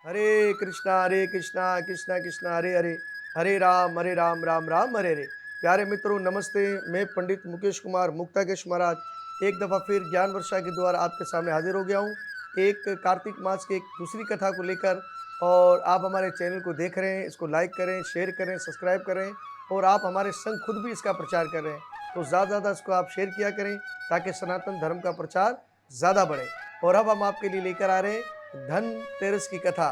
हरे कृष्णा कृष्णा कृष्णा हरे हरे, हरे राम राम राम हरे हरे। प्यारे मित्रों नमस्ते, मैं पंडित मुकेश कुमार मुक्ताकेश महाराज एक दफ़ा फिर ज्ञान वर्षा के द्वारा आपके सामने हाजिर हो गया हूँ एक कार्तिक मास की एक दूसरी कथा को लेकर। और आप हमारे चैनल को देख रहे हैं, इसको लाइक करें, शेयर करें, सब्सक्राइब करें और आप हमारे संग खुद भी इसका प्रचार कर रहे हैं, तो ज़्यादा से ज़्यादा इसको आप शेयर किया करें ताकि सनातन धर्म का प्रचार ज़्यादा बढ़े। और अब हम आपके लिए लेकर आ रहे हैं धनतेरस की कथा।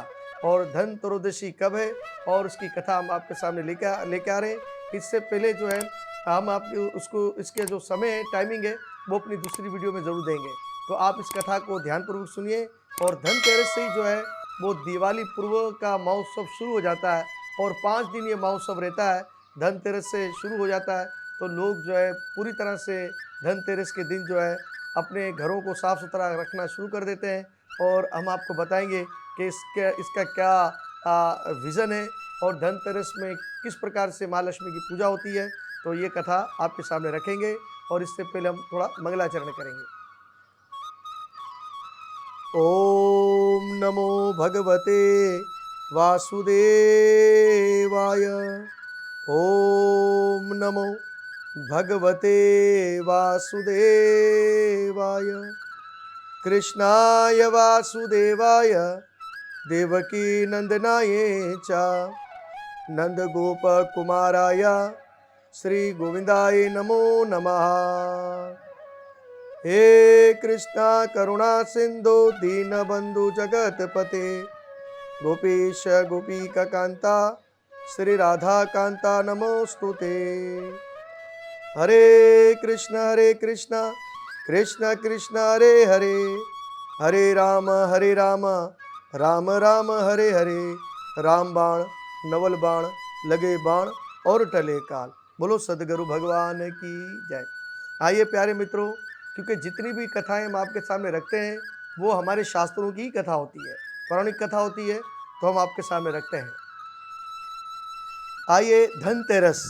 और धन त्रयोदशी कब है और उसकी कथा हम आपके सामने लेके आ रहे हैं। इससे पहले जो है हम आपको उसको इसके जो समय है, टाइमिंग है, वो अपनी दूसरी वीडियो में ज़रूर देंगे। तो आप इस कथा को ध्यानपूर्वक सुनिए। और धनतेरस से ही जो है वो दिवाली पूर्व का महोत्सव शुरू हो जाता है और 5 दिन ये महोत्सव रहता है। धनतेरस से शुरू हो जाता है तो लोग जो है पूरी तरह से धनतेरस के दिन जो है अपने घरों को साफ़ सुथरा रखना शुरू कर देते हैं। और हम आपको बताएंगे कि इसका क्या विज़न है और धनतेरस में किस प्रकार से माँ लक्ष्मी की पूजा होती है। तो ये कथा आपके सामने रखेंगे और इससे पहले हम थोड़ा मंगलाचरण करेंगे। ओम नमो भगवते वासुदेवाय। ओम नमो भगवते वासुदेवाय। कृष्णाय वासुदेवाय देवकी नंदनाय च नंदगोपकुमाराय श्री गोविंदाय नमो नमः। हे कृष्णा करुणा सिंधु दीनबंधु जगतपते गोपीश गोपिका कांता श्री राधा कांता नमोस्तुते। हरे कृष्ण कृष्ण कृष्ण हरे हरे, हरे राम राम राम हरे हरे। राम बाण नवल बाण लगे बाण और टले काल। बोलो सदगुरु भगवान की जय। आइए प्यारे मित्रों, क्योंकि जितनी भी कथाएं हम आपके सामने रखते हैं वो हमारे शास्त्रों की कथा होती है, पौराणिक कथा होती है, तो हम आपके सामने रखते हैं। आइए धनतेरस,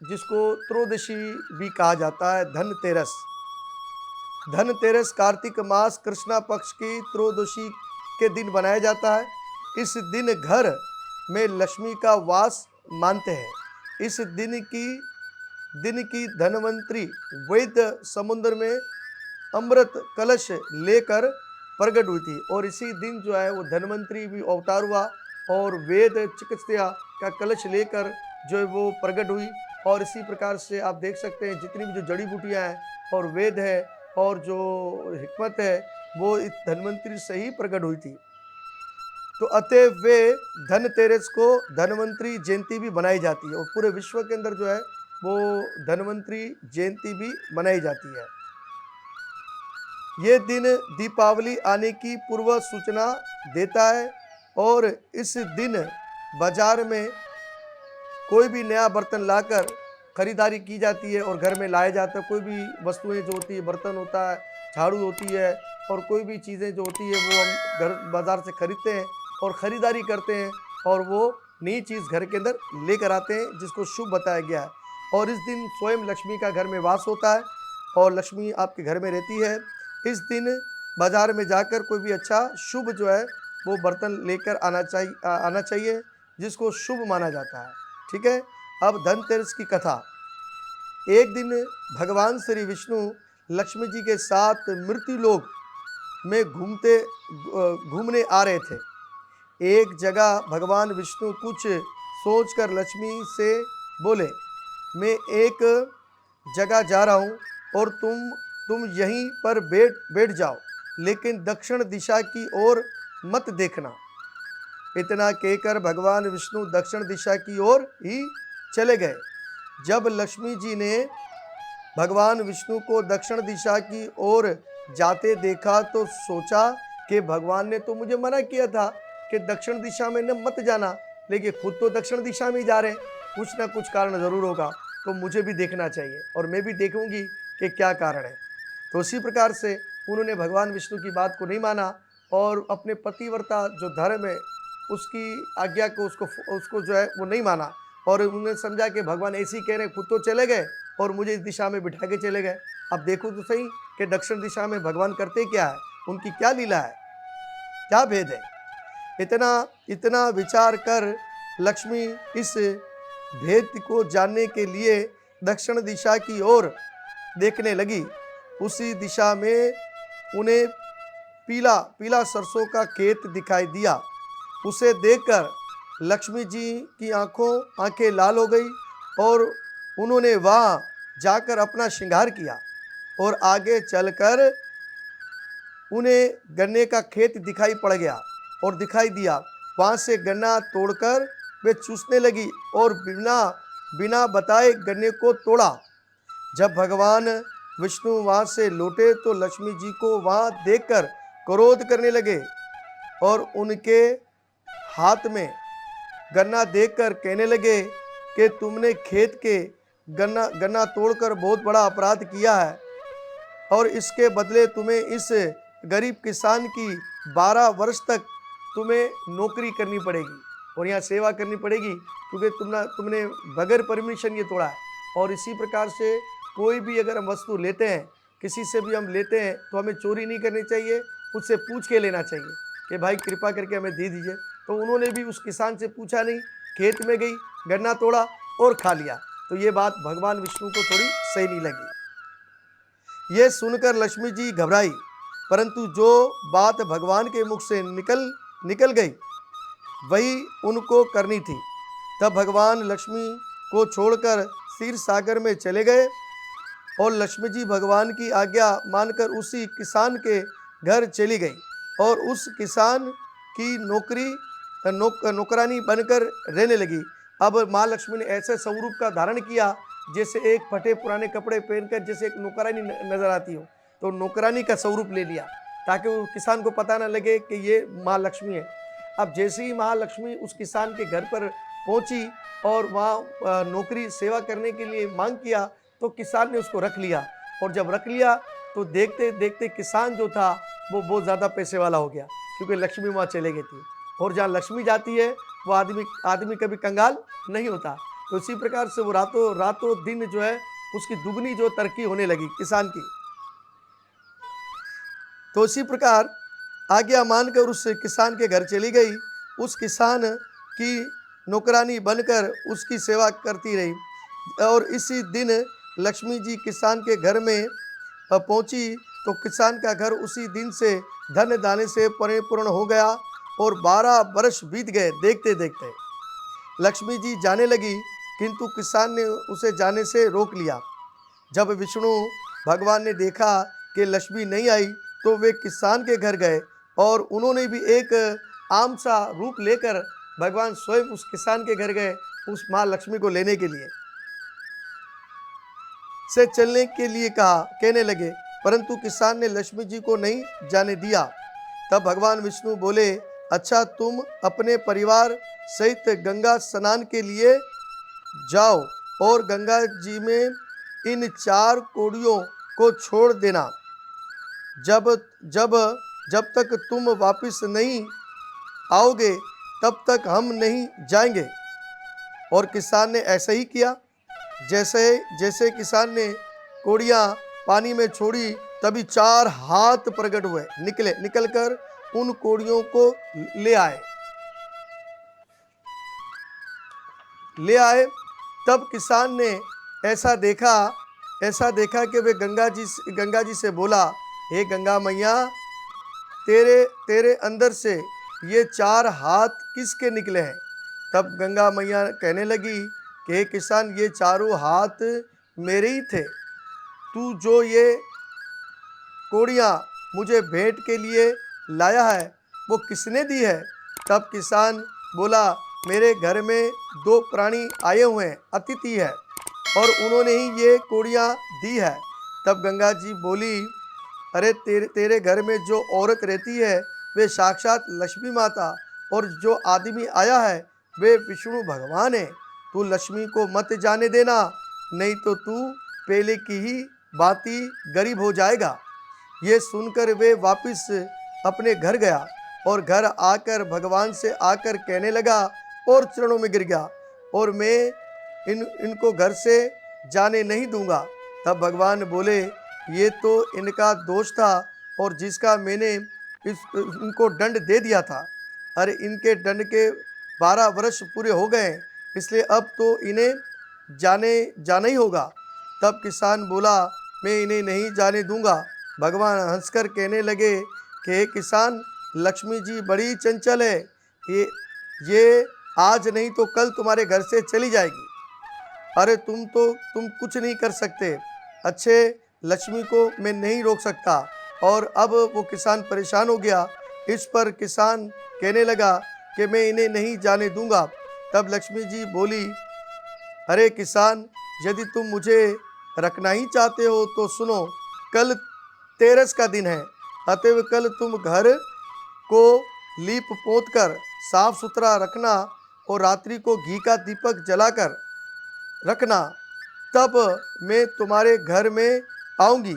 जिसको त्रयोदशी भी कहा जाता है, धनतेरस। धनतेरस कार्तिक मास कृष्णा पक्ष की त्रयोदशी के दिन बनाया जाता है। इस दिन घर में लक्ष्मी का वास मानते हैं। इस दिन की धनवंतरी वैद्य समुद्र में अमृत कलश लेकर प्रकट हुई थी और इसी दिन जो है वो धनवंतरी भी अवतार हुआ और वेद चिकित्सा का कलश लेकर जो है वो प्रकट हुई। और इसी प्रकार से आप देख सकते हैं जितनी भी जो जड़ी बूटियां हैं और वेद है और जो हिकमत है वो इस धनवंतरी से ही प्रकट हुई थी। तो अतः वे धनतेरस को धनवंतरी जयंती भी बनाई जाती है और पूरे विश्व के अंदर जो है वो धनवंतरी जयंती भी मनाई जाती है। ये दिन दीपावली आने की पूर्व सूचना देता है और इस दिन बाजार में कोई भी नया बर्तन लाकर खरीदारी की जाती है और घर में लाया जाता है। कोई भी वस्तुएं जो होती है, बर्तन होता है, झाड़ू होती है और कोई भी चीज़ें जो होती है वो हम घर बाजार से खरीदते हैं और ख़रीदारी करते हैं और वो नई चीज़ घर के अंदर लेकर आते हैं जिसको शुभ बताया गया है। और इस दिन स्वयं लक्ष्मी का घर में वास होता है और लक्ष्मी आपके घर में रहती है। इस दिन बाजार में जाकर कोई भी अच्छा शुभ जो है वो बर्तन लेकर आना चाहिए जिसको शुभ माना जाता है। ठीक है। अब धनतेरस की कथा। एक दिन भगवान श्री विष्णु लक्ष्मी जी के साथ मृत्युलोक में घूमने आ रहे थे। एक जगह भगवान विष्णु कुछ सोचकर लक्ष्मी से बोले, मैं एक जगह जा रहा हूँ और तुम यहीं पर बैठ जाओ, लेकिन दक्षिण दिशा की ओर मत देखना। इतना कहकर भगवान विष्णु दक्षिण दिशा की ओर ही चले गए। जब लक्ष्मी जी ने भगवान विष्णु को दक्षिण दिशा की ओर जाते देखा तो सोचा कि भगवान ने तो मुझे मना किया था कि दक्षिण दिशा में न मत जाना, लेकिन खुद तो दक्षिण दिशा में ही जा रहे हैं, कुछ ना कुछ कारण जरूर होगा, तो मुझे भी देखना चाहिए और मैं भी देखूंगी कि क्या कारण है। तो उसी प्रकार से उन्होंने भगवान विष्णु की बात को नहीं माना और अपने पतिव्रता जो धर्म है उसकी आज्ञा को उसको जो है वो नहीं माना और उन्होंने समझा कि भगवान ऐसे ही कह रहे हैं, खुद तो चले गए और मुझे इस दिशा में बिठा के चले गए। अब देखो तो सही कि दक्षिण दिशा में भगवान करते क्या है, उनकी क्या लीला है, क्या भेद है। इतना इतना विचार कर लक्ष्मी इस भेद को जानने के लिए दक्षिण दिशा की ओर देखने लगी। उसी दिशा में उन्हें पीला पीला सरसों का खेत दिखाई दिया। उसे देखकर लक्ष्मी जी की आंखें लाल हो गई और उन्होंने वहां जाकर अपना श्रृंगार किया और आगे चलकर उन्हें गन्ने का खेत दिखाई पड़ गया और दिखाई दिया। वहां से गन्ना तोड़कर वे चूसने लगी और बिना बिना बताए गन्ने को तोड़ा। जब भगवान विष्णु वहां से लौटे तो लक्ष्मी जी को वहां देखकर क्रोध करने लगे और उनके हाथ में गन्ना देखकर कहने लगे कि तुमने खेत के गन्ना तोड़कर बहुत बड़ा अपराध किया है और इसके बदले तुम्हें इस गरीब किसान की 12 वर्ष तक तुम्हें नौकरी करनी पड़ेगी और यहाँ सेवा करनी पड़ेगी, क्योंकि तुमने बगैर परमिशन ये तोड़ा है। और इसी प्रकार से कोई भी अगर हम वस्तु लेते हैं, किसी से भी हम लेते हैं, तो हमें चोरी नहीं करनी चाहिए, उससे पूछ के लेना चाहिए कि भाई कृपा करके हमें दे दीजिए। तो उन्होंने भी उस किसान से पूछा नहीं, खेत में गई, गन्ना तोड़ा और खा लिया। तो ये बात भगवान विष्णु को थोड़ी सही नहीं लगी। ये सुनकर लक्ष्मी जी घबराई, परंतु जो बात भगवान के मुख से निकल गई वही उनको करनी थी। तब भगवान लक्ष्मी को छोड़कर क्षीर सागर में चले गए और लक्ष्मी जी भगवान की आज्ञा मानकर उसी किसान के घर चली गई और उस किसान की नौकरानी बनकर रहने लगी। अब माँ लक्ष्मी ने ऐसे स्वरूप का धारण किया जैसे एक फटे पुराने कपड़े पहनकर जैसे एक नौकरानी नजर आती हो, तो नौकरानी का स्वरूप ले लिया ताकि वो किसान को पता न लगे कि ये माँ लक्ष्मी है। अब जैसे ही महालक्ष्मी उस किसान के घर पर पहुंची और वहाँ नौकरी सेवा करने के लिए मांग किया, तो किसान ने उसको रख लिया और जब रख लिया तो देखते देखते किसान जो था वो बहुत ज़्यादा पैसे वाला हो गया, क्योंकि लक्ष्मी वहाँ चले गई थी। और जहाँ लक्ष्मी जाती है वो आदमी कभी कंगाल नहीं होता। तो इसी प्रकार से वो रातों दिन जो है उसकी दुगनी जो तरक्की होने लगी किसान की। तो इसी प्रकार आज्ञा मानकर उस किसान के घर चली गई। उस किसान की नौकरानी बनकर उसकी सेवा करती रही और इसी दिन लक्ष्मी जी किसान के घर में पहुंची तो किसान का घर उसी दिन से धन दाने से परिपूर्ण हो गया और 12 वर्ष बीत गए। देखते देखते लक्ष्मी जी जाने लगी, किंतु किसान ने उसे जाने से रोक लिया। जब विष्णु भगवान ने देखा कि लक्ष्मी नहीं आई तो वे किसान के घर गए और उन्होंने भी एक आम सा रूप लेकर भगवान स्वयं उस किसान के घर गए उस माँ लक्ष्मी को लेने के लिए से चलने के लिए कहने लगे, परंतु किसान ने लक्ष्मी जी को नहीं जाने दिया। तब भगवान विष्णु बोले, अच्छा तुम अपने परिवार सहित गंगा स्नान के लिए जाओ और गंगा जी में इन 4 कोड़ियों को छोड़ देना। जब तक तुम वापस नहीं आओगे तब तक हम नहीं जाएंगे। और किसान ने ऐसा ही किया। जैसे किसान ने कोड़ियाँ पानी में छोड़ी तभी 4 हाथ प्रकट हुए, निकलकर उन कोड़ियों को ले आए। तब किसान ने ऐसा देखा कि वे गंगा जी से बोला, हे गंगा मैया, तेरे अंदर से ये 4 हाथ किसके निकले हैं? तब गंगा मैया कहने लगी कि हे किसान, ये चारों हाथ मेरे ही थे। तू जो ये कोड़ियाँ मुझे भेंट के लिए लाया है वो किसने दी है? तब किसान बोला, मेरे घर में 2 प्राणी आए हुए हैं, अतिथि है और उन्होंने ही ये कोड़ियाँ दी है। तब गंगा जी बोली, अरे तेरे घर में जो औरत रहती है वे साक्षात लक्ष्मी माता और जो आदमी आया है वे विष्णु भगवान है। तू लक्ष्मी को मत जाने देना, नहीं तो तू पहले की ही भांति गरीब हो जाएगा। ये सुनकर वे वापस अपने घर गया और घर आकर भगवान से आकर कहने लगा और चरणों में गिर गया, और मैं इनको घर से जाने नहीं दूंगा। तब भगवान बोले, ये तो इनका दोष था और जिसका मैंने इनको दंड दे दिया था। अरे इनके दंड के 12 वर्ष पूरे हो गए हैं, इसलिए अब तो इन्हें जाना ही होगा। तब किसान बोला, मैं इन्हें नहीं जाने दूंगा। भगवान हंसकर कहने लगे कि हे किसान, लक्ष्मी जी बड़ी चंचल है, ये ये आज नहीं तो कल तुम्हारे घर से चली जाएगी। अरे तुम कुछ नहीं कर सकते। अच्छे लक्ष्मी को मैं नहीं रोक सकता। और अब वो किसान परेशान हो गया। इस पर किसान कहने लगा कि मैं इन्हें नहीं जाने दूंगा। तब लक्ष्मी जी बोली, अरे किसान, यदि तुम मुझे रखना ही चाहते हो तो सुनो, कल तेरस का दिन है, अतएव कल तुम घर को लीप पोत कर साफ सुथरा रखना और रात्रि को घी का दीपक जलाकर रखना। तब मैं तुम्हारे घर में आऊंगी।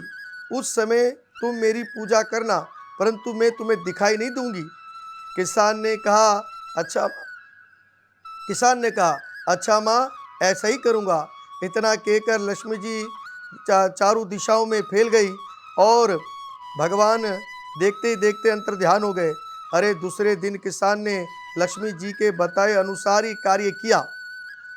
उस समय तुम मेरी पूजा करना, परंतु मैं तुम्हें दिखाई नहीं दूंगी। किसान ने कहा, अच्छा किसान ने कहा, अच्छा माँ, ऐसा ही करूँगा। इतना कहकर लक्ष्मी जी चारों दिशाओं में फैल गई और भगवान देखते ही देखते अंतर्ध्यान हो गए। अरे दूसरे दिन किसान ने लक्ष्मी जी के बताए अनुसार ही कार्य किया।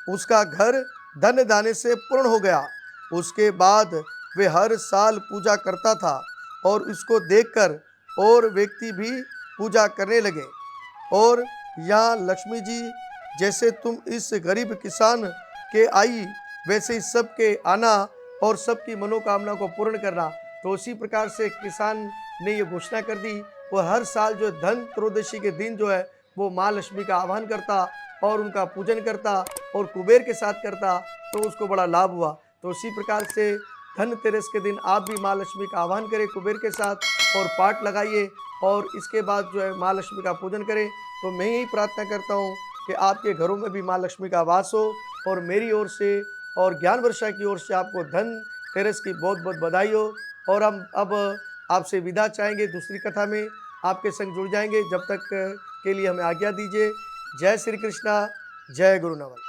उसका घर धन दाने से पूर्ण हो गया। उसके बाद वे हर साल पूजा करता था और इसको देखकर और व्यक्ति भी पूजा करने लगे। और यहाँ लक्ष्मी जी, जैसे तुम इस गरीब किसान के आई, वैसे ही सबके आना और सबकी मनोकामना को पूर्ण करना। तो उसी प्रकार से किसान ने ये घोषणा कर दी, वो हर साल जो धन त्रयोदशी के दिन जो है वो माँ लक्ष्मी का आह्वान करता और उनका पूजन करता और कुबेर के साथ करता, तो उसको बड़ा लाभ हुआ। तो उसी प्रकार से धनतेरस के दिन आप भी माँ लक्ष्मी का आह्वान करें कुबेर के साथ और पाठ लगाइए और इसके बाद जो है माँ लक्ष्मी का पूजन करें। तो मैं यही प्रार्थना करता हूँ कि आपके घरों में भी माँ लक्ष्मी का वास हो। और मेरी ओर से और ज्ञान वर्षा की ओर से आपको धनतेरस की बहुत बहुत बधाई हो। और हम अब आपसे विदा चाहेंगे, दूसरी कथा में आपके संग जुड़ जाएंगे। जब तक के लिए हमें आज्ञा दीजिए। जय श्री कृष्णा, जय गुरु नवल।